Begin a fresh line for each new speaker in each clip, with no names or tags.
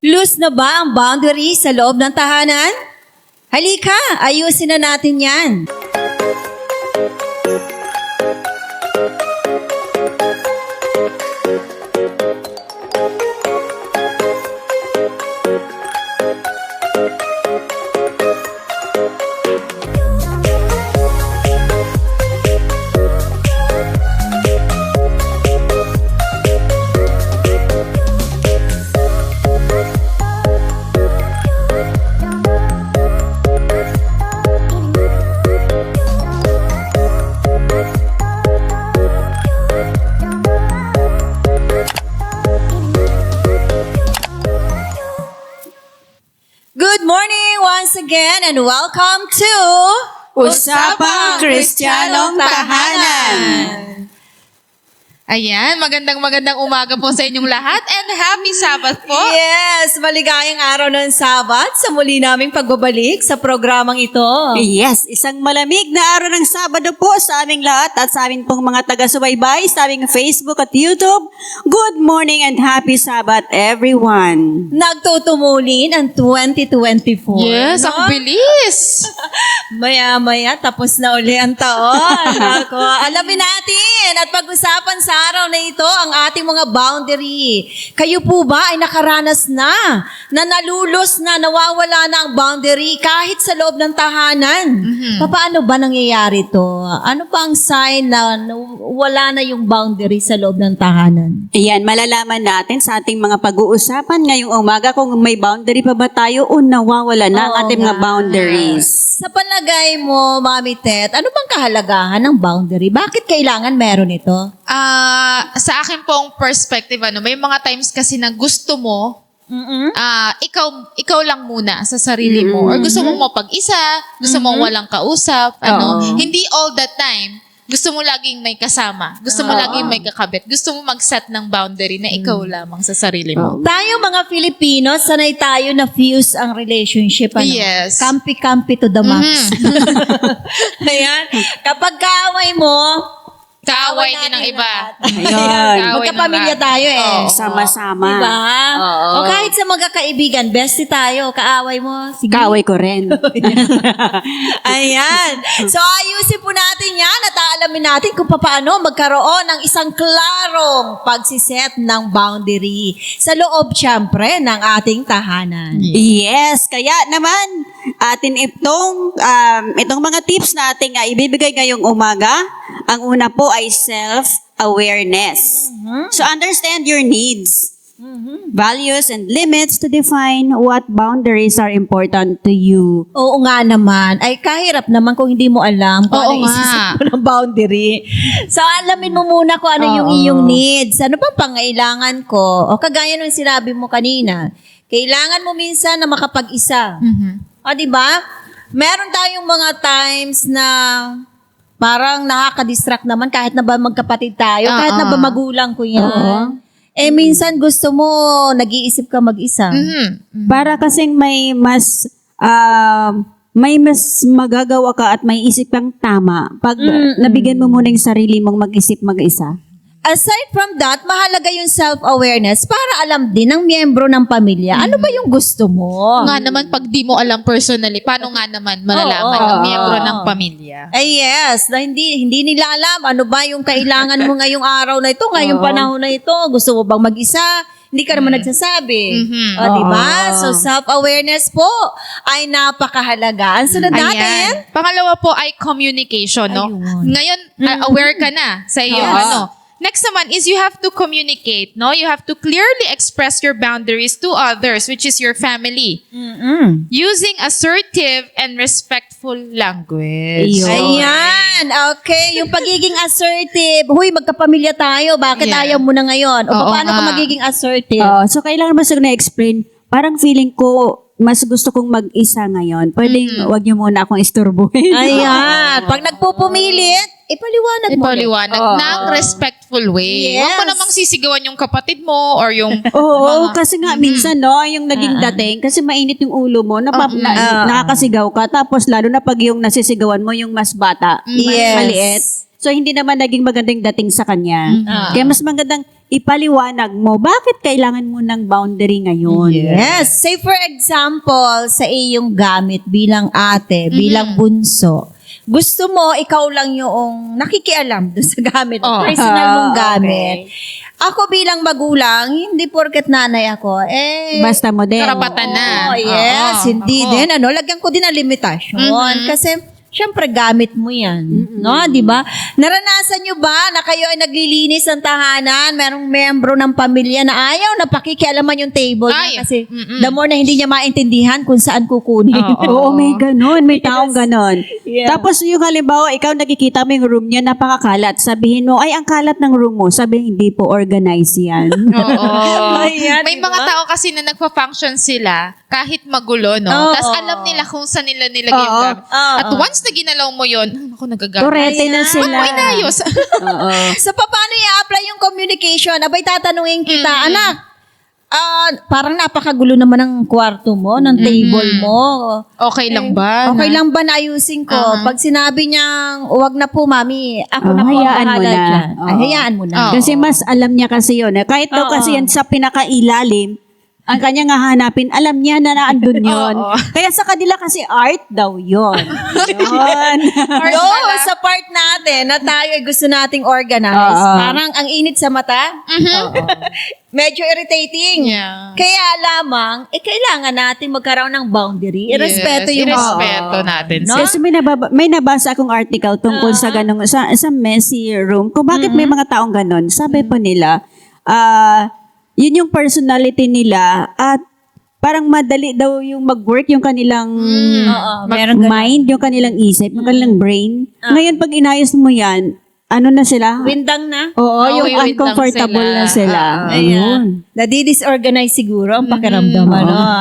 Loose na ba ang boundary sa loob ng tahanan? Halika, ayusin na natin yan. Good morning once again and welcome to
Usapang Kristiyanong Tahanan.
Ayan, magandang umaga po sa inyong lahat and happy Sabbath po.
Yes, maligayang araw ng Sabat sa muli naming pagbabalik sa programang ito.
Yes, isang malamig na araw ng Sabado po sa aming lahat at sa aming pong mga taga-subaybay sa aming Facebook at YouTube. Good morning and happy Sabbath everyone.
Nagtutumulin ang 2024.
Yes,
no?
ang bilis.
Maya-maya, tapos na uli ang taon. Ako, alamin natin at pag-usapan sa araw na ito ang ating mga boundary. Kayo po ba ay nakaranas na nalulos na, nawawala na ang boundary kahit sa loob ng tahanan? Paano ba nangyayari to? Ano pa ang sign na wala na yung boundary sa loob ng tahanan?
Ayan, malalaman natin sa ating mga pag-uusapan ngayong umaga kung may boundary pa ba tayo o nawawala na ang
Oo
ating mga
nga.
boundaries.
Sa palagay mo, Mami Tet, ano bang kahalagahan ng boundary? Bakit kailangan meron ito?
Sa akin pong perspective, may mga times kasi na gusto mo, ikaw lang muna sa sarili mo. Or gusto mong mapag-isa, gusto mong walang kausap,
Oo.
Hindi all the time. Gusto mo laging may kasama. Gusto mo laging may kakabit. Gusto mo mag-set ng boundary na ikaw lamang sa sarili mo.
Tayo mga Filipino, sanay tayo na fuse ang relationship. Ano?
Yes.
Kampi-kampi to the max. Ayan. Kapag kaaway mo,
Kaaway din ng iba.
Ayun.
Kaaway
magkapamilya
ng lahat.
tayo eh.
Oo.
Sama-sama.
Diba?
Oo.
O kahit sa magkakaibigan, bestie tayo, kaaway mo. Sige.
Kaaway ko rin.
Ayan. So ayusin po natin yan at aalamin natin kung paano magkaroon ng isang klarong pagsiset ng boundary sa loob syempre ng ating tahanan.
Yes, kaya naman atin itong mga tips na ating ibibigay ngayong umaga. Ang una po ay self-awareness. So understand your needs, values, and limits to define what boundaries are important to you.
Oo nga naman. Ay kahirap naman kung hindi mo alam paano
Oo nga.
isiset mo ng boundary. So alamin mo muna kung ano yung iyong needs. Ano pa pangailangan ko? O kagaya nung sinabi mo kanina, kailangan mo minsan na makapag-isa. O di ba? Meron tayong mga times na parang nakaka-distract naman kahit na ba magkapatid tayo, kahit na ba magulang ko yan. Eh minsan gusto mo, nag-iisip ka mag-isa.
Para kasing may mas magagawa ka at may isip kang tama pag nabigyan mo muna yung sarili mong mag-isip mag-isa.
Aside from that, mahalaga yung self-awareness para alam din ng miyembro ng pamilya, ano ba yung gusto mo?
Nga naman, pag di mo alam personally, paano nga naman malalaman ng miyembro ng pamilya?
Ay yes, na hindi nila alam ano ba yung kailangan mo ngayong araw na ito, ngayong panahon na ito. Gusto mo bang mag-isa? Hindi ka naman nagsasabi. O, diba? So, self-awareness po ay napakahalaga. Ang sunod natin,
Ayan. Pangalawa po ay communication, no?
Ayun.
Ngayon, aware ka na sa iyo,
Yes.
Next naman is you have to communicate, no? You have to clearly express your boundaries to others, which is your family. Using assertive and respectful language.
Ayun.
ayan, okay, yung pagiging assertive. Huy, magkapamilya tayo, bakit
Yeah.
ayaw mo na ngayon? O
Oo
paano ka
nga.
magiging assertive?
So kailangan mas na-explain, parang feeling ko mas gusto kong mag-isa ngayon. Pwedeng wag niyo muna akong isturbuhin.
Ayan, pag nagpupumilit, ipaliwanag mo.
Ipaliwanag ng respectful way.
Yes.
Huwag mo namang sisigawan yung kapatid mo or yung
Oo, kasi nga minsan yung naging dating, kasi mainit yung ulo mo, nakakasigaw ka, tapos lalo na pag yung nasisigawan mo yung mas bata,
Yes.
maliit. So, hindi naman naging magandang dating sa kanya. Kaya mas magandang ipaliwanag mo bakit kailangan mo ng boundary ngayon.
Yes. Say for example, sa iyong gamit bilang ate, bilang bunso, gusto mo, ikaw lang yung nakikialam doon sa gamit, personal mong gamit. Ako bilang magulang, hindi porket nanay ako,
Basta mo din.
Karapatan na.
Oh, yes,
Oo.
hindi
Oo.
din. Lagyan ko din ang limitasyon. Kasi, syempre, gamit mo yan. No, di ba? Naranasan nyo ba na kayo ay naglilinis ng tahanan, merong membro ng pamilya na ayaw na pakikialaman yung table
Ay,
niya kasi the more na hindi niya maintindihan kung saan kukunin.
Oo, may ganon. May taong ganon.
Yeah.
Tapos yung halimbawa, ikaw nakikita mo yung room niya, napakakalat. Sabihin mo, ay, ang kalat ng room mo. Sabihin, hindi po organize yan.
Oo.
Ayan,
May
diba?
mga tao kasi na nagpa-function sila kahit magulo, no?
Oo.
Tapos alam nila kung saan nila nilagay yung
Oo.
gamit.
Oo.
At once na ginalaw mo yun, ako nagagamit.
Kurete na sila.
Ba't mo inayos?
Oo.
So, paano i-apply yung communication? Abay, tatanungin kita, anak, parang napakagulo naman ng kwarto mo, ng table mo.
Okay lang ba?
Okay lang ba na ayusin ko? Pag sinabi niyang, huwag na po, mami, ako na po ang
hayaan mo
bahala
na.
dyan. Ay,
Oo.
hayaan mo na.
Oo.
Kasi mas alam niya kasi yun. Kahit daw kasi yan sa pinakailalim, ang kanyang hahanapin, alam niya na naandun yun.
Oo.
Kaya sa kanila kasi art daw yun. Yun.
No, sa part natin na tayo ay gusto nating organize,
Oo.
parang ang init sa mata, medyo irritating.
Yeah.
Kaya lamang, kailangan natin magkaroon ng boundary. Irespeto yung
irespeto natin.
No?
Kasi may nabasa akong article tungkol sa ganung sa messy room. Kung bakit may mga taong ganon, sabi po nila, yun yung personality nila at parang madali daw yung mag-work yung kanilang
Oo, meron ganun.
mind, yung kanilang isip, yung kanilang brain. Ngayon, pag inayos mo yan, ano na sila?
Windang na.
Oo, yung
may wait lang
uncomfortable
sila.
na sila.
Ayan. Nadi-disorganize siguro ang pakiramdam.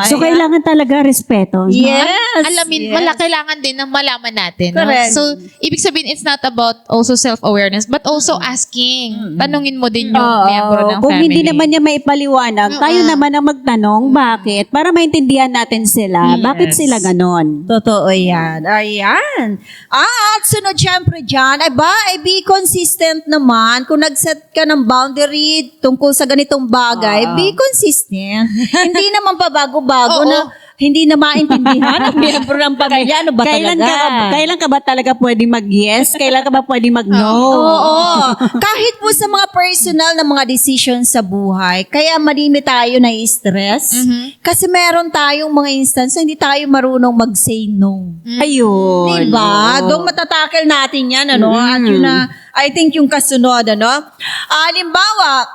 So, kailangan talaga respeto. no?
Yes.
Alamin, kailangan din na malaman natin. No?
Correct.
So, ibig sabihin, it's not about also self-awareness, but also asking. Tanungin mo din yung
Oo.
member ng
Kung
family.
hindi naman niya maipaliwanag, tayo naman ang magtanong, bakit? Para maintindihan natin sila. Bakit sila ganon?
Totoo yan. Ayan. At sunod syempre dyan, ay be consistent naman. Kung nag-set ka ng boundary tungkol sa ganitong bagay, be consistent. Hindi naman pabago-bago
Oo.
na hindi na maintindihan ng miyembro ng pamilya. Ano ba talaga?
Kailan ka ba talaga pwedeng mag-yes? Kailan ka ba pwedeng mag-no?
Oo. Kahit po sa mga personal na mga decisions sa buhay, kaya marami tayo na stress. Kasi meron tayong mga instance na hindi tayo marunong mag-say no.
Ayun.
Diba? Doon matatakel natin yan, ano? At yun na, I think yung kasunod, ano? Halimbawa,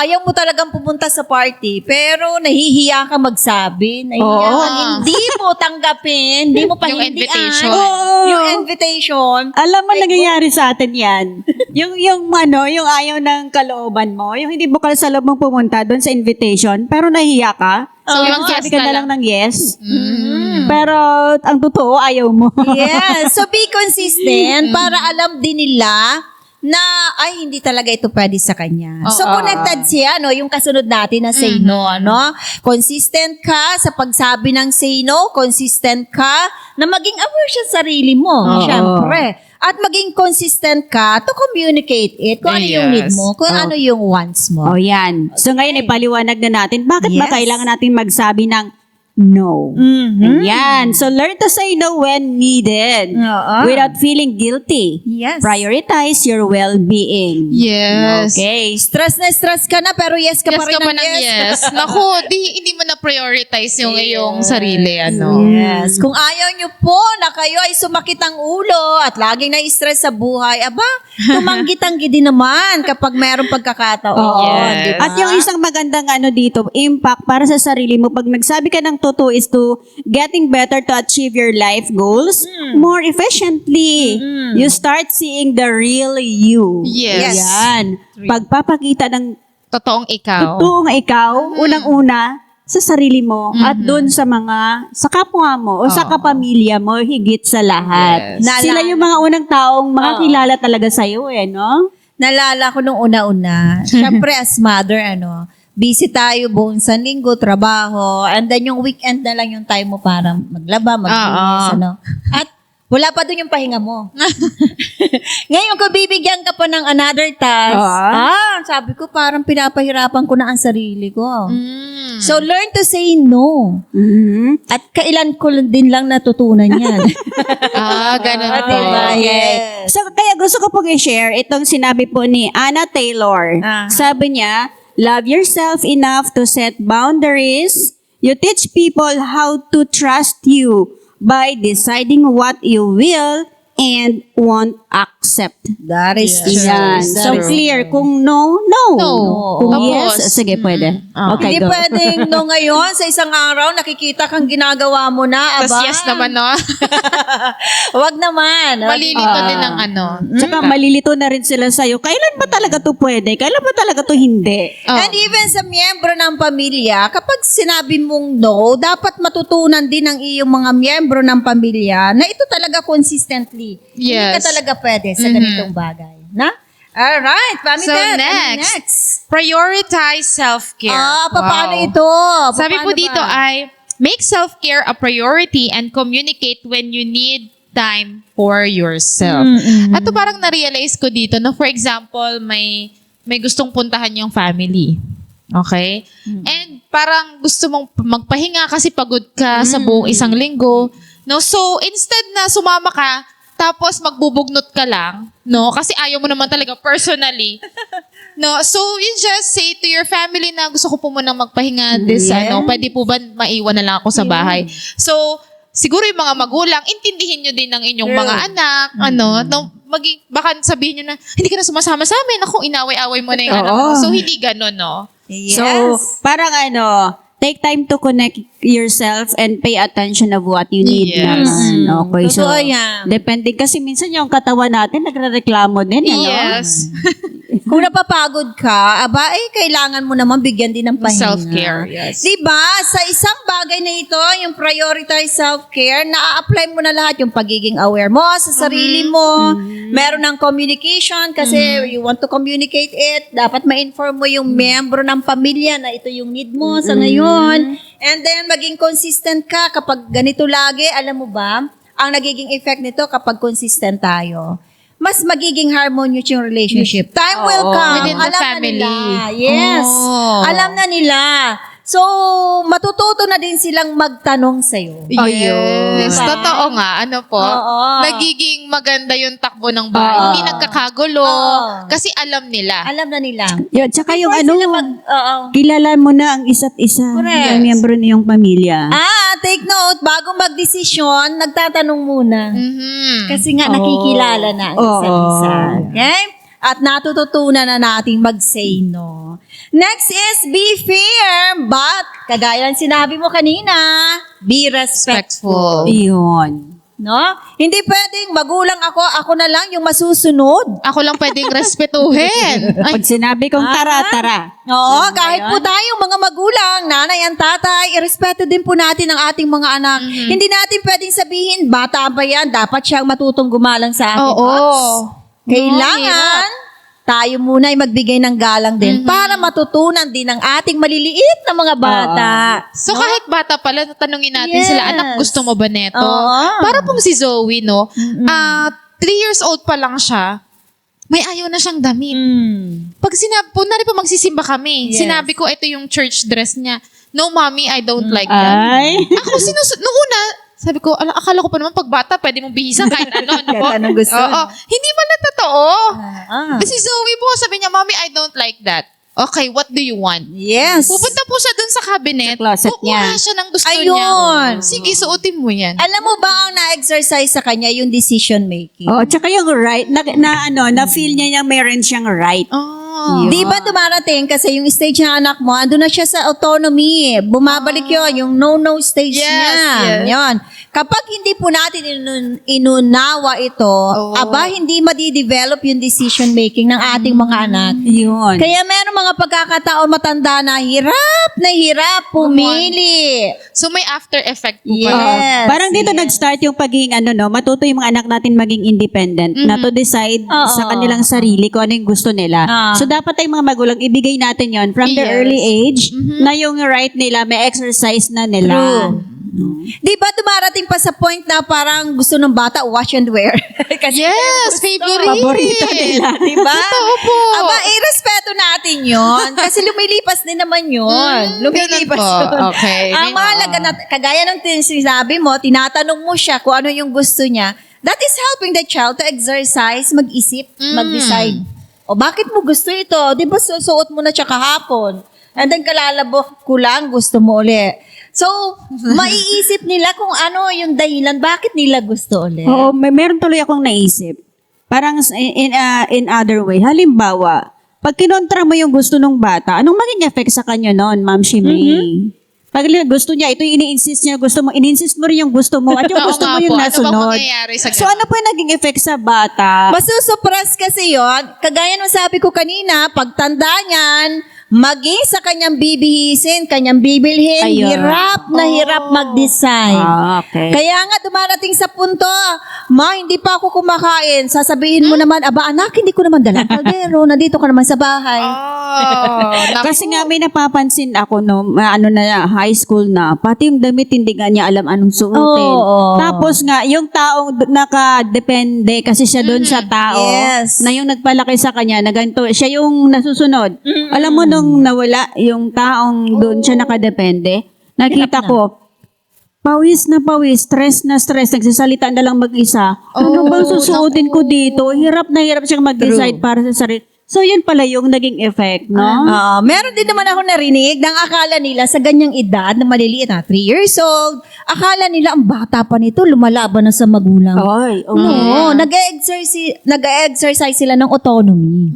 ayaw mo talagang pumunta sa party, pero nahihiya ka magsabi, nahihiya
Oo.
ka, hindi mo tanggapin, hindi mo
Yung
pahindian.
invitation.
Yung invitation.
Alam mo, nangyayari sa atin yan. yung ayaw ng kalooban mo, yung hindi bukal sa loob mong pumunta doon sa invitation, pero nahiya ka.
So, yung
Sabi
yes
ka
na
na
lang.
lang ng yes. Pero ang totoo, ayaw mo.
Yes. So, be consistent para alam din nila na, ay, hindi talaga ito pwede sa kanya. So, connected siya, no? Yung kasunod natin na say no, ano? Consistent ka sa pagsabi ng say no, consistent ka na maging aware siya sa sarili mo, syempre. At maging consistent ka to communicate it, kung ano yung need mo, kung ano yung wants mo.
Oh, yan. So ngayon, ipaliwanag na natin, bakit ba
Yes.
kailangan natin magsabi ng no? Yan. So learn to say no when needed
Oo.
without feeling guilty.
Yes.
Prioritize your well-being.
Yes.
Okay.
Stress na stress ka na, pero yes ka
Yes
pa rin
ka pa
ng
ng
yes.
yes. Naku, hindi mo na prioritize yung iyong sarili, ano.
Yes. Kung ayaw nyo po na kayo ay sumakit ang ulo at laging na-stress sa buhay, aba, tumanggi-tanggi din naman kapag mayroong pagkakataon.
Yes.
Di ba?
At yung isang magandang dito, impact para sa sarili mo, pag nagsabi ka ng totoo is to getting better to achieve your life goals more efficiently. You start seeing the real you.
Yes.
Yan. Pagpapakita ng
Totoong ikaw.
totoong ikaw, unang-una, sa sarili mo at doon sa kapwa mo o sa kapamilya mo higit sa lahat.
Yes.
Sila yung mga unang taong makakilala talaga sa'yo no?
Nalala ko nung una-una, syempre as mother, busy tayo buong isang linggo, trabaho, and then yung weekend na lang yung time mo para maglaba, maglinis,
Oo.
At Wala pa dun yung pahinga mo. Ngayon, kung bibigyan ka pa ng another task, sabi ko, parang pinapahirapan ko na ang sarili ko. So, learn to say no. At kailan ko din lang natutunan yan.
Ganun po.
Diba? Yes.
So, kaya gusto ko pong i-share itong sinabi po ni Anna Taylor. Sabi niya, love yourself enough to set boundaries. You teach people how to trust you by deciding what you will and won't accept.
That is
Yes.
Yan. So, clear. Kung no, no.
No.
Kung
Tapos,
yes, sige, pwede. Okay,
Hindi
go.
pwedeng no ngayon, sa isang araw, nakikita kang ginagawa mo na,
Tapos
aba.
yes naman, no?
Wag naman.
Malilito din ng ano.
Tsaka malilito na rin sila sa'yo. Kailan ba talaga to pwede? Kailan ba talaga to hindi?
Oh.
And even sa miyembro ng pamilya, kapag sinabi mong no, dapat matutunan din ng iyong mga miyembro ng pamilya na ito talaga consistently. Hindi ka
Yes.
talaga pwede sa ganitong bagay. Na? Alright, Mami
So,
Ted, ano
next. Prioritize self-care.
Paano
Wow.
ito?
Sabi po
Paano
dito
ba?
ay, make self-care a priority and communicate when you need time for yourself. At to parang na-realize ko dito na for example, may gustong puntahan yung family. Okay? And parang gusto mong magpahinga kasi pagod ka sa buong isang linggo. No? So, instead na sumama ka, tapos magbubugnot ka lang, no? Kasi ayaw mo naman talaga personally. No, so you just say to your family na gusto ko po munang magpahinga this pwede po ba maiwan na lang ako sa bahay. So siguro yung mga magulang intindihin niyo din ng inyong mga anak, baka sabihin niyo na hindi ka na sumasama sa amin, ako inaway-away mo na yung anak mo. So hindi gano'n, no?
Yes.
So, parang take time to connect yourself and pay attention of what you need
Yes.
naman. Okay, so,
Totoo yan.
depende kasi minsan yung katawan natin nagre-reklamo din,
Yes.
Kung napapagod ka, kailangan mo naman bigyan din ng pahinga.
Self-care, yes.
Diba? Sa isang bagay na ito, yung prioritize self-care, na-apply mo na lahat yung pagiging aware mo sa sarili mo. Meron ng communication kasi you want to communicate it. Dapat ma-inform mo yung membro ng pamilya na ito yung need mo sa ngayon. And then, maging consistent ka kapag ganito lagi. Alam mo ba, ang nagiging effect nito kapag consistent tayo, mas magiging harmonious yung relationship. Time will come.
Within the
Alam
family.
na nila. Yes.
Oh.
Alam na nila. So, matututo na din silang magtanong sa'yo.
Yes.
Diba?
Totoo nga. Ano po?
Oo.
Nagiging maganda yung takbo ng bahay. Hindi nagkakagulo.
Oo.
Kasi alam nila.
Alam na nila.
Yun, tsaka yung
Oo.
kilala mo na ang isa't isa
Correct.
ng miyembro niyong pamilya.
Take note, bago magdesisyon, nagtatanong muna.
Mhm.
Kasi nga nakikilala na ang isa't
Oo.
isa. Okay? At natututunan na nating mag-say no. Next is be fair, but kagaya ng sinabi mo kanina, be respectful.
Yun.
No? Hindi pwedeng magulang ako na lang yung masusunod.
Ako lang pwedeng respetuhin. Ay,
Pag sinabi kong tara, tara.
Oo, kahit po tayong mga magulang, nanay at tatay, irespeto din po natin ang ating mga anak. Hindi natin pwedeng sabihin, bata ba yan, dapat siyang matutong gumalang sa atin.
Oo.
Ops. Kailangan tayo muna ay magbigay ng galang din para matutunan din ng ating maliliit na mga bata.
So kahit bata pala, tatanungin natin
Yes.
sila, anak, gusto mo ba neto?
Oo.
Para pong si Zoe, no? 3 years old pa lang siya, may ayaw na siyang damit. Pag sinabi po, nari pa magsisimba kami.
Yes.
Sinabi ko, ito yung church dress niya. No, mommy, I don't like that.
Ay.
Ako, nung una, sabi ko, akala ko pa naman pag bata, pwede mong bihisan kahit ano. Ano po?
Kahit anong gusto.
Oo. Hindi man na totoo.
Ah.
Si Zoe po, sabi niya, mommy, I don't like that. Okay, what do you want?
Yes.
Pupunta po siya dun sa cabinet.
Sa closet
kukuha
niya.
siya ng gusto
Ayun.
niya. Sige, suotin mo yan.
Alam mo ba ang na-exercise sa kanya yung decision making?
Oh, tsaka yung right, na feel niya meron siyang right.
Oh.
Di ba dumarating kasi yung stage ng anak mo, andun na siya sa autonomy. Bumabalik yun, yung no-no stage
Yes,
niya.
yes.
Yun. Kapag hindi po natin inunawa ito, hindi madidevelop yung decision making ng ating mga anak.
Yun.
Kaya meron mga pagkakataon matanda na hirap pumili.
So may after effect po
Yes.
pala.
Parang dito nag-start yung pagiging matuto yung mga anak natin maging independent na to decide
Oo.
sa kanilang sarili kung ano yung gusto nila.
Ah.
So dapat tayong mga magulang ibigay natin yon from the
Yes.
early age na yung right nila may exercise na nila.
True. Di ba dumarating pa sa point na parang gusto ng bata, wash and wear? Kasi
Yes, favorite.
Paborito nila.
di ba?
Totoo po.
Aba, respeto natin yon. Kasi lumilipas din naman yun. Lumilipas
ganun po.
yun.
Okay.
Ang mahalaga na, kagaya ng sinabi mo, tinatanong mo siya kung ano yung gusto niya. That is helping the child to exercise, mag-isip, mag-decide. O bakit mo gusto ito? Di ba susuot mo na siya kahapon? And then kalalabok ko lang, gusto mo uli. So, maiisip nila kung ano yung dahilan, bakit nila gusto ulit.
Oo, meron tuloy akong naisip. Parang in other way. Halimbawa, pag kinontra mo yung gusto ng bata, anong maging effect sa kanya noon, Ma'am Shimei? Pag gusto niya, ito yung ini-insist niya, gusto mo, in-insist mo rin yung gusto mo, at yung
Oo
gusto
nga
mo yung
po. Ano bang
nasunod.
mangyayari sa
So, ano po yung naging effect sa bata?
Masusupras kasi yon. Kagaya ng sabi ko kanina, pagtanda niyan, maging sa kanyang bibihisin, kanyang bibilhin,
Ayun.
hirap na hirap mag-decide.
Okay.
Kaya nga dumarating sa punto, ma, hindi pa ako kumakain. Sasabihin mo naman, aba anak, hindi ko naman dala ang kaldero, nandito ka naman sa bahay.
Oh, naku.
Kasi nga may napapansin ako no, ano na high school na, pati yung damit hindi nga niya alam anong suotin.
Oo.
Tapos nga yung taong nakadepende kasi siya doon sa tao
Yes.
na yung nagpalaki sa kanya na ganito, siya yung nasusunod. Alam mo nung nawala yung taong doon siya nakadepende, nakita ko pawis na pawis, stress na stress, nagsasalita na lang mag-isa. Ano bang susuotin ko dito? Hirap na hirap siyang mag-decide para sa sarili. So, yun pala yung naging effect, no?
Meron din naman ako narinig ng akala nila sa ganyang edad na maliliit na 3 years old, akala nila ang bata pa nito, lumalaban na sa magulang.
Ay,
Oo, nag-exercise sila ng autonomy.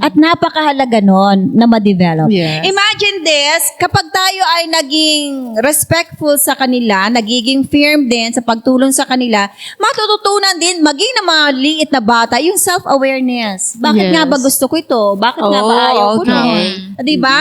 At napakahalaga nun na ma-develop.
Yes.
Imagine this, kapag tayo ay naging respectful sa kanila, nagiging firm din sa pagtulong sa kanila, matututunan din maging ng mga liit na bata yung self-awareness. Bakit
Yes.
nga ba gusto ko ito? Bakit nga ba
Oh,
ayaw ko
okay.
nun? Diba?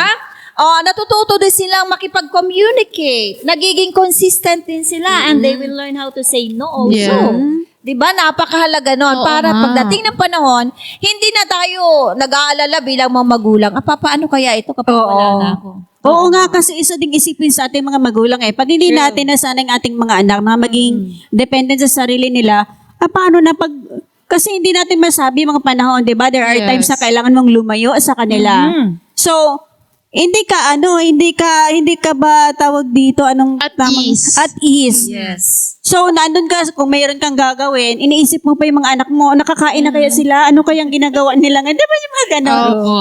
Natututo din silang makipag-communicate. Nagiging consistent din sila and they will learn how to say no also.
Yeah.
Diba? Napakahalaga nun.
Oo
Para
nga.
pagdating ng panahon, hindi na tayo nag-aalala bilang mga magulang. Paano kaya ito kapag wala na ako?
Oo nga, kasi isa ding isipin sa ating mga magulang pag hindi natin nasanay ang ating mga anak na maging dependent sa sarili nila, paano na pag, kasi hindi natin masabi mga panahon, di ba? There are
Yes.
times na kailangan mong lumayo sa kanila. So, hindi ka ba tawag dito, anong
At ease.
At ease.
Yes.
So, nandun ka, kung mayroon kang gagawin, iniisip mo pa yung mga anak mo, nakakain na kaya sila, ano kayang ginagawa nila ngayon? Di ba yung mga ganon?
Opo.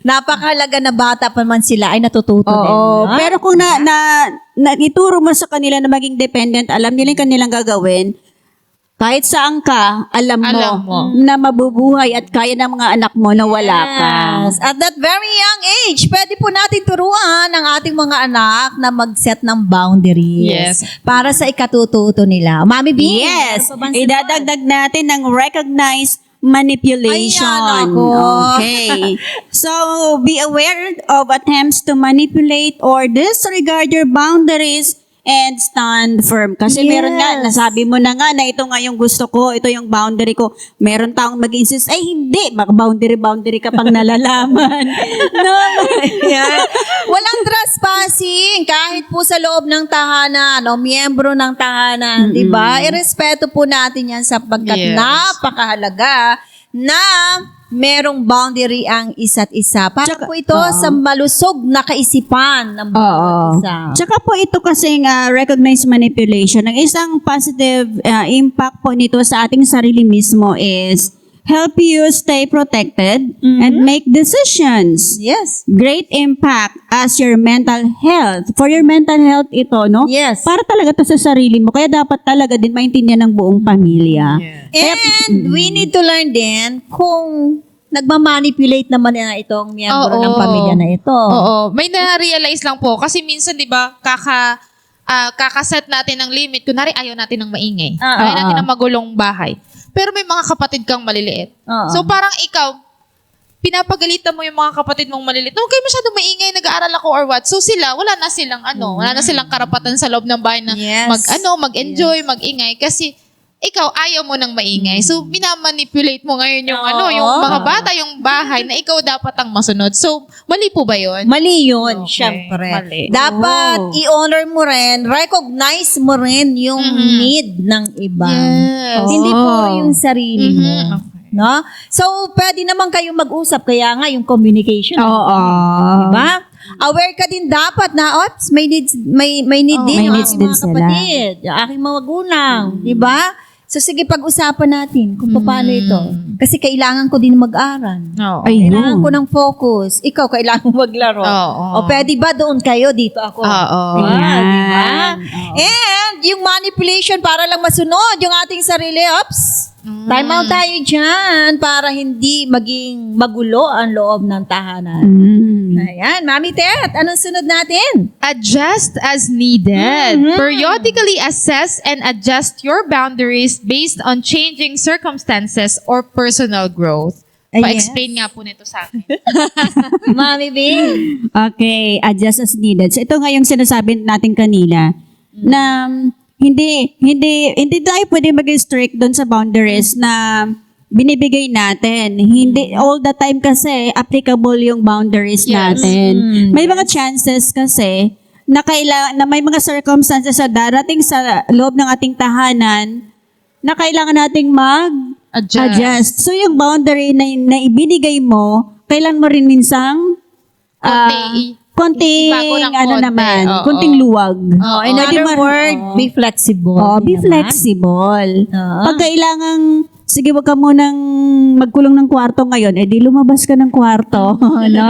Napakahalaga na bata pa man sila ay natututo din.
Oo,
no?
pero kung na ituro mo sa kanila na maging dependent, alam nila yung kanilang gagawin, kahit saan ka, alam mo, na mabubuhay at kaya ng mga anak mo na wala ka.
Yes. At that very young age, pwede po natin turuan ang ating mga anak na mag-set ng boundaries.
Yes.
Para sa ikatututo nila. Mami B?
Yes,
ano pa bang sunod?
idadagdag natin ng recognized manipulation.
Ayan ako.
Okay. So, be aware of attempts to manipulate or disregard your boundaries and stand firm. Kasi meron nga,
Yes.
nasabi mo na nga na ito nga yung gusto ko, ito yung boundary ko. Meron taong mag-insist, ay hindi, baka boundary ka pang nalalaman. No?
Yan. Walang trespassing kahit po sa loob ng tahanan o miyembro ng tahanan, 'di ba? Irespeto po natin 'yan sapagkat
Yes.
napakahalaga na merong boundary ang isa't isa. Para
Tsaka-
po ito sa malusog na kaisipan ng bawat isa.
Tsaka po ito kasing recognized manipulation. Ang isang positive impact po nito sa ating sarili mismo is help you stay protected and make decisions.
Yes.
Great impact as your mental health. For your mental health ito, no?
Yes.
Para talaga to sa sarili mo. Kaya dapat talaga din maintindihan ng buong pamilya.
And we need to learn din kung nagmamanipulate naman na itong miyembro ng pamilya na ito.
Oo. May na-realize lang po. Kasi minsan, di ba, kakaset natin ng limit. Kunwari, ayaw natin ng maingay. Ayaw natin ng magulong bahay. Pero may mga kapatid kang maliliit. So parang ikaw, pinapagalitan mo yung mga kapatid mong maliliit. Huwag kayo masyadong maingay, nag-aaral ako or what. So sila, wala na silang karapatan sa loob ng bahay na
Yes.
mag-enjoy, mag-ingay. Kasi ikaw ayaw mo ng maingay. So, minamanipulate mo ngayon yung yung mga bata, yung bahay na ikaw dapat ang masunod. So, mali po ba yun?
Mali yun,
Okay,
syempre.
mali.
Dapat i-honor mo rin, recognize mo rin yung need ng iba.
Yes.
Hindi po yung sarili mo.
Okay.
No? So, pwede naman kayong mag-usap, kaya nga yung communication.
Oo.
Diba? Aware ka din dapat na, oops, may need din
may
yung
needs
aking
din
mga
sila.
kapatid, yung aking mga magulang. Diba? So, sige, pag-usapan natin kung paano ito. Kasi kailangan ko din mag-aral.
Oo.
Ayun.
Kailangan ko ng focus. Ikaw, kailangan maglaro.
Oo.
O pwede ba doon kayo, dito ako?
Oo.
Diba? Diba?
Oo.
And yung manipulation para lang masunod yung ating sarili, ops, time out tayo dyan para hindi maging magulo ang loob ng tahanan. Ayan, Mami Tet, anong sunod natin?
Adjust as needed. Periodically assess and adjust your boundaries based on changing circumstances or personal growth.
Yes.
Pa-explain nga po nito sa akin.
Mami Bing.
Okay, adjust as needed. So ito nga yung sinasabi natin kanina na hindi tayo pwede maging strict doon sa boundaries na binibigay natin. Hindi all the time kasi applicable yung boundaries
Yes.
natin. May mga chances kasi na may mga circumstances sa darating sa loob ng ating tahanan na kailangan nating mag-adjust. So yung boundary na ibinigay mo, kailan mo rin minsang konting
ibago ng konti. Oo.
konting luwag.
Oh, in other words, be flexible.
Be
Diba?
flexible.
Oo.
Pag kailangang, sige, wag ka munang magkulong ng kwarto ngayon, di lumabas ka ng kwarto. No?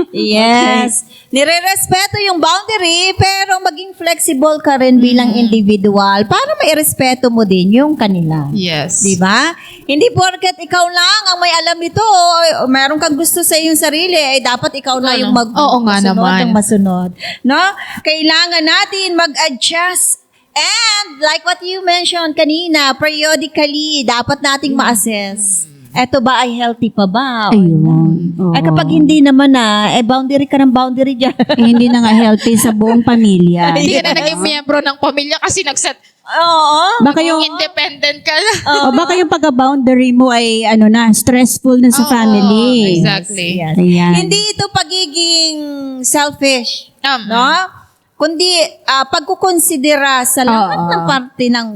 Yes. Nire-respeto yung boundary, pero maging flexible ka rin bilang individual para mairespeto mo din yung kanila.
Yes.
Di ba? Hindi porket ikaw lang ang may alam nito, o meron kang gusto sa iyong sarili, dapat ikaw na yung
Oo nga
masunod
naman.
ang masunod. No? Kailangan natin mag-adjust. And like what you mentioned kanina, periodically, dapat nating ma-assess. Eto ba ay healthy pa ba? O
Ayun. Oo.
kapag hindi naman boundary ka ng boundary dyan.
Hindi na nga healthy sa buong pamilya.
Hindi ka na naging miyembro ng pamilya kasi nag-set
Oo.
Baka yung
independent ka na.
o baka yung pagka-boundary mo ay stressful na sa
Oo,
family.
exactly.
Yes.
Ayan.
Hindi ito pagiging selfish.
Tama.
No? Kundi pagkukonsidera sa lahat
Oo.
ng parte ng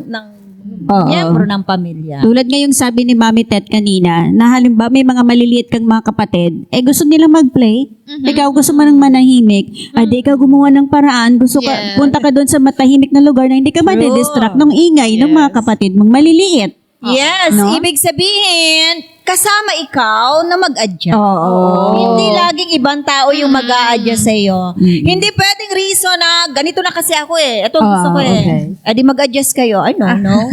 Oo.
miyembro ng pamilya.
Tulad nga yung sabi ni Mami Tet kanina, na halimbawa may mga maliliit kang mga kapatid, gusto nilang mag-play, ikaw gusto mo ng manahimik, di ikaw gumawa ng paraan, gusto ka,
Yes.
punta ka doon sa matahimik na lugar na hindi ka madidistract ng ingay ng mga kapatid mong maliliit.
Yes,
No?
ibig sabihin, kasama ikaw na mag-adjust.
Oo.
Hindi laging ibang tao yung mag-a-adjust sa'yo. Hindi pwedeng reason na ganito na kasi ako Ito ang gusto ko
okay.
Di mag-adjust kayo. I don't know.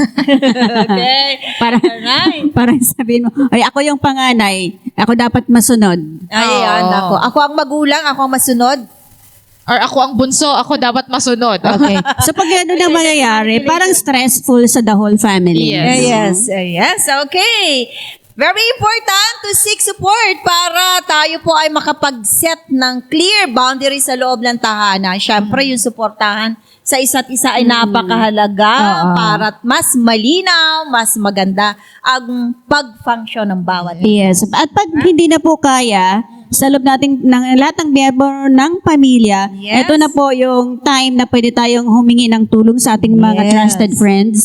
Okay. Alright.
Parang sabihin mo, ay ako yung panganay, ako dapat masunod.
Ayan,
Oo.
ako ang magulang, ako ang masunod.
Or ako ang bunso, ako dapat masunod.
Okay. So pag gano'n na mangyayari, parang stressful sa the whole family.
Yes.
Yes, okay. Very important to seek support para tayo po ay makapag-set ng clear boundaries sa loob ng tahanan. Siyempre, yung suportahan sa isa't isa ay napakahalaga
Oo.
para mas malinaw, mas maganda ang pag-function ng bawat
Yes. At pag hindi na po kaya, sa loob natin ng lahat ng miyembro ng pamilya,
Yes.
ito na po yung time na pwede tayong humingi ng tulong sa ating mga
Yes.
trusted friends,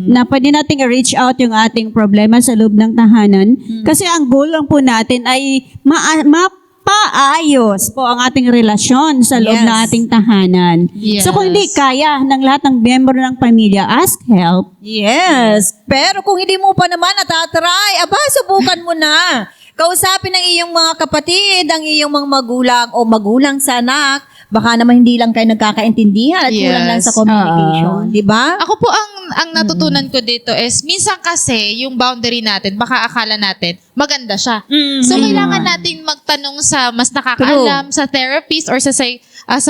na pwede nating i-reach out yung ating problema sa loob ng tahanan. Kasi ang goal lang po natin ay mapaayos po ang ating relasyon sa loob
Yes.
ng ating tahanan.
Yes.
So kung hindi kaya ng lahat ng miyembro ng pamilya, ask help.
Yes. Pero kung hindi mo pa naman natatry, subukan mo na. Kausapin ng iyong mga kapatid, ang iyong mga magulang o magulang sa anak. Baka naman hindi lang kayo nagkakaintindihan at kulang lang sa
Yes.
communication. Di ba?
Ako po ang natutunan ko dito is minsan kasi yung boundary natin, baka akala natin maganda siya. So kailangan natin magtanong sa mas nakakaalam, sa therapist or sa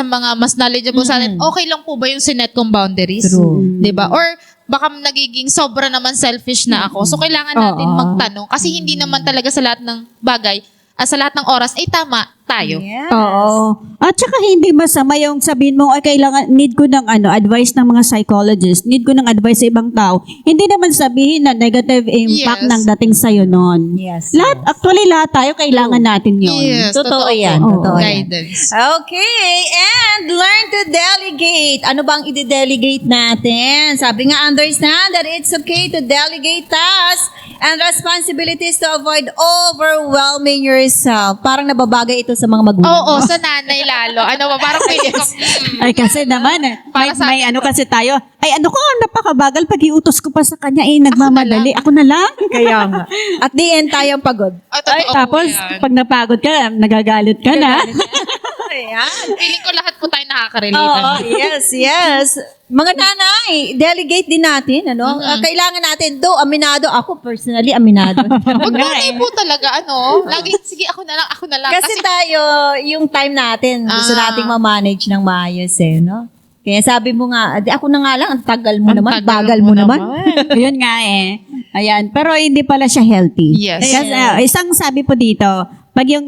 mga mas knowledgeable sa atin, okay lang po ba yung sinet kong boundaries?
True.
'Di ba? Or baka nagiging sobra naman selfish na ako. So kailangan natin
Oo.
magtanong kasi hindi naman talaga sa lahat ng bagay, sa lahat ng oras ay tama tayo.
Yes.
Oo. At saka hindi masama yung sabihin mo, ay kailangan, need ko ng advice ng mga psychologist, need ko ng advice sa ibang tao. Hindi naman sabihin na negative impact
Yes.
ng dating sa'yo nun.
Yes.
Actually, lahat tayo kailangan natin yun.
Yes,
Totoo yan.
Oo.
Totoo yan.
Guidance.
Okay, and learn to delegate. Ano bang i-delegate natin? Sabi nga, understand that it's okay to delegate tasks and responsibilities to avoid overwhelming yourself. Parang nababagay ito sa mga magulang.
Oo, sa nanay lalo. Ano ba, parang pwede ko,
Ay, kasi naman,
Para sa
may
akin
ano kasi tayo, ay ano ko, napakabagal, pag iutos ko pa sa kanya, nagmamadali. Ako na lang.
Kaya nga. At the end, tayong pagod.
totoo po
Tapos,
yan.
pag napagod ka, nagagalit ka na.
Ayan.
Feeling ko lahat po tayo nakaka-relate.
Oo, yes. Mga nanay, delegate din natin, ano? Kailangan natin, aminado. Ako, personally, aminado.
Pag nanay po talaga, lagi, sige, ako na lang.
Kasi tayo, yung time natin, gusto nating ma-manage ng maayos no? Kaya sabi mo nga, ako na nga lang, ang tagal mo
Ang
naman,
tagal
bagal
mo
mo naman.
Yun nga Ayan. Pero hindi pala siya healthy.
Yes.
Kasi isang sabi po dito, pag yung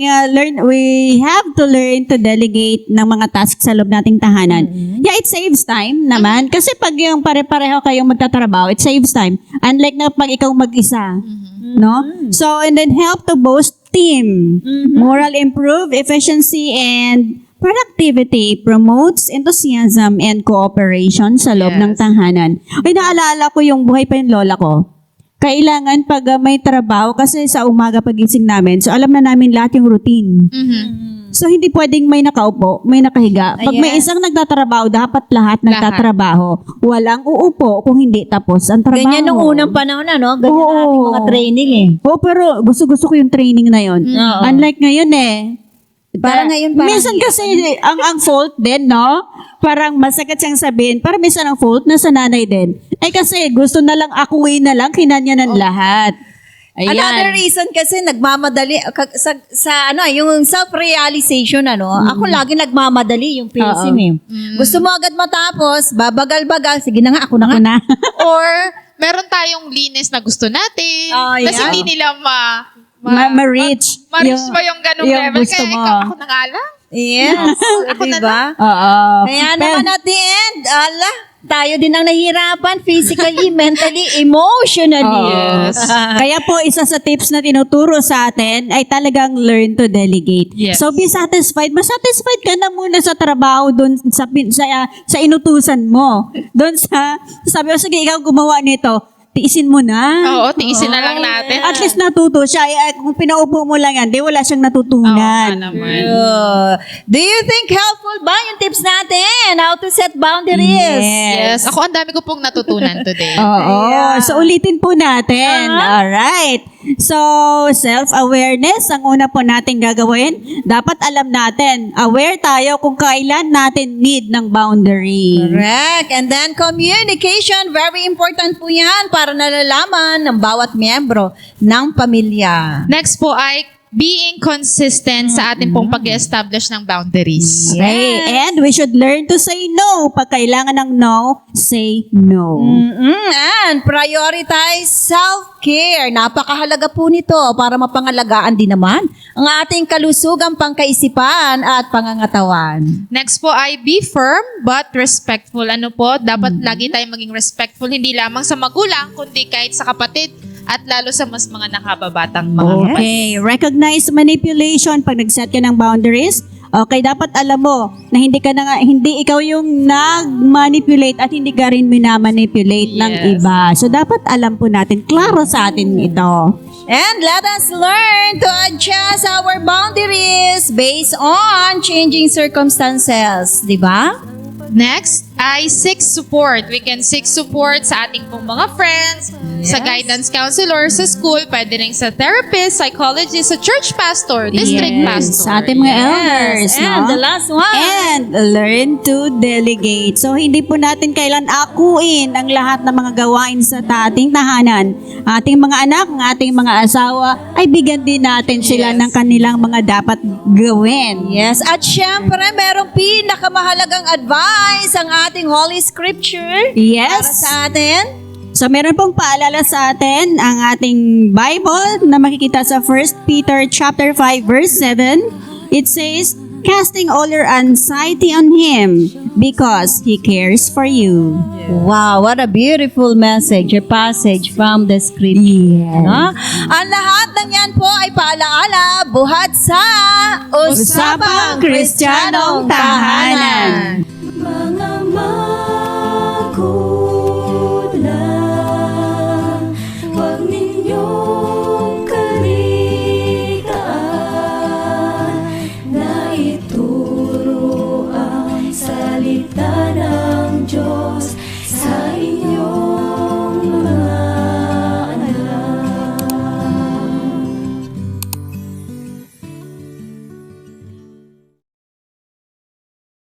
we have to learn to delegate ng mga tasks sa loob nating tahanan. Yeah, it saves time naman. Kasi pag yung pare-pareho kayong magtatrabaho, it saves time. Unlike na pag ikaw mag-isa. No? So, and then help to boost team. Moral improve, efficiency, and productivity promotes enthusiasm and cooperation sa loob
Yes.
ng tahanan. Ay, naalala ko yung buhay pa yung lola ko. Kailangan pag may trabaho, kasi sa umaga pagising namin, so alam na namin lahat yung routine. So, hindi pwedeng may nakaupo, may nakahiga. Pag may
Yes.
isang nagtatrabaho, dapat lahat nagtatrabaho. Walang uupo kung hindi tapos ang trabaho.
Ganyan nung unang panahon, Ganyan
Oo.
nating mga training
Oo, pero gusto ko yung training na yon.
Oo.
Unlike ngayon
Parang ngayon, parang
minsan kasi ang fault din, no? Parang masakit siyang sabihin. Parang minsan ang fault nasa nanay din. Ay kasi gusto na lang akuin na lang, kinanya ng lahat. Ayan.
Another reason kasi nagmamadali yung self-realization ako lagi nagmamadali yung pacing Gusto mo agad matapos, babagal-bagal, sige na nga, ako na nga.
Ako na.
Or, meron tayong linis na gusto natin.
Oh,
Tapos
yeah.
hindi nila
Ma-reach.
ma-reach pa yung ganung
yung
level.
gusto
Kaya
mo.
ikaw, ako na nga lang.
Yes, diba?
Oo.
Kaya naman at the end, tayo din ang nahihirapan physically, mentally, emotionally.
Yes.
Kaya po, isa sa tips na tinuturo sa atin ay talagang learn to delegate.
Yes.
So, be satisfied. Masatisfied ka na muna sa trabaho doon sa inutusan mo. Doon sabi ko, sige, ikaw gumawa nito. Tiisin mo na.
Oo, tiisin na lang natin.
At least natuto siya. Kung pinaupo mo lang yan, di wala siyang
Oo,
natutunan.
naman.
Do you think helpful ba yung tips natin? How to set boundaries?
Yes. Ako, ang dami ko pong natutunan today.
Oo.
Ayan.
So, ulitin po natin. Alright. So, self-awareness, ang una po natin gagawin. Dapat alam natin, aware tayo kung kailan natin need ng boundary.
Correct. And then communication, very important po yan para nalalaman ng bawat miyembro ng pamilya.
Next po ay being consistent sa ating pong pag-establish ng boundaries.
Okay. And we should learn to say no. Pag kailangan ng no, say no.
And prioritize self-care. Napakahalaga po nito para mapangalagaan din naman ang ating kalusugang pangkaisipan at pangangatawan.
Next po ay be firm but respectful. Ano po? Dapat lagi tayong maging respectful, hindi lamang sa magulang, kundi kahit sa kapatid at lalo sa mas mga nakababatang mga kapatid.
Okay. Recognize manipulation pag nag-set ka ng boundaries. Okay, dapat alam mo na hindi ikaw yung nag-manipulate at hindi ka rin minamanipulate ng
Yes.
iba. So, dapat alam po natin, klaro sa atin ito.
And let us learn to adjust our boundaries based on changing circumstances. Di ba?
Next ay seek support. We can seek support sa ating pong mga friends, sa guidance counselor, sa school, pwede rin sa therapist, psychologist, sa church pastor, district pastor.
Sa ating mga elders.
And
no?
the last one.
And learn to delegate. So, hindi po natin kailan akuin ang lahat ng mga gawain sa ating tahanan. Ating mga anak, ang ating mga asawa, ay bigyan din natin sila
Yes.
ng kanilang mga dapat gawin.
Yes, at syempre, merong pinakamahalagang advice ang ating Holy Scripture para
Yes.
sa atin.
So, meron pong paalala sa atin ang ating Bible na makikita sa 1 Peter chapter 5 verse 7. It says, casting all your anxiety on Him because He cares for you.
Wow, what a beautiful message or passage from the scripture. No? Ang lahat ng yan po ay paalaala buhat sa
Usapang Kristiyanong Tahanan.
Mga magulang, huwag ninyong kalitaan na ituro ang salita ng